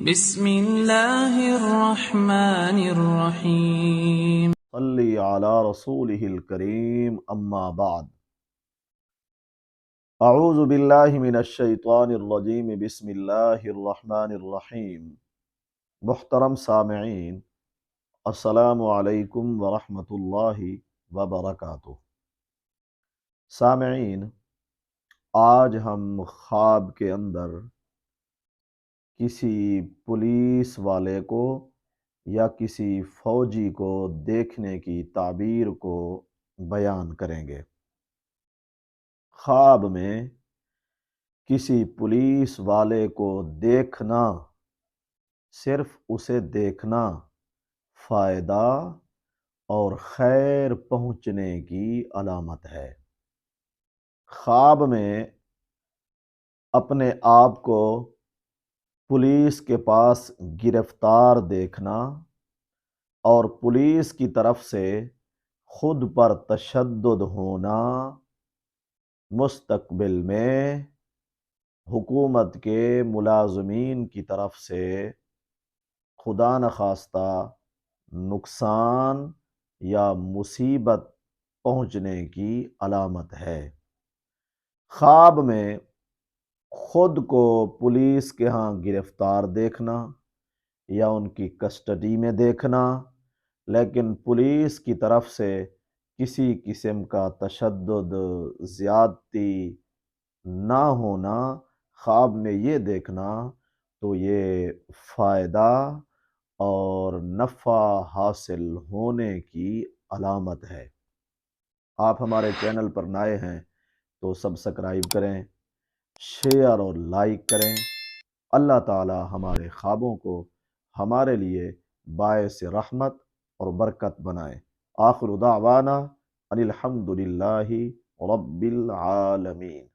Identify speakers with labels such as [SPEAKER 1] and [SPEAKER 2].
[SPEAKER 1] بسم الله الرحمن الرحيم.
[SPEAKER 2] صلی علی رسولہ الکریم اما بعد اعوذ باللہ من الشیطان الرجیم بسم اللہ الرحمن الرحیم۔ محترم سامعین، السلام علیکم ورحمۃ اللہ وبرکاتہ۔ سامعین، آج ہم خواب کے اندر کسی پولیس والے کو یا کسی فوجی کو دیکھنے کی تعبیر کو بیان کریں گے۔ خواب میں کسی پولیس والے کو دیکھنا، صرف اسے دیکھنا فائدہ اور خیر پہنچنے کی علامت ہے۔ خواب میں اپنے آپ کو پولیس کے پاس گرفتار دیکھنا اور پولیس کی طرف سے خود پر تشدد ہونا، مستقبل میں حکومت کے ملازمین کی طرف سے خدا نخواستہ نقصان یا مصیبت پہنچنے کی علامت ہے۔ خواب میں خود کو پولیس کے ہاں گرفتار دیکھنا یا ان کی کسٹڈی میں دیکھنا، لیکن پولیس کی طرف سے کسی قسم کا تشدد، زیادتی نہ ہونا، خواب میں یہ دیکھنا، تو یہ فائدہ اور نفع حاصل ہونے کی علامت ہے۔ آپ ہمارے چینل پر نئے ہیں تو سبسکرائب کریں، شیئر اور لائک کریں۔ اللہ تعالی ہمارے خوابوں کو ہمارے لیے باعث رحمت اور برکت بنائے۔ آخر دعوانا ان الحمد للہ رب العالمین۔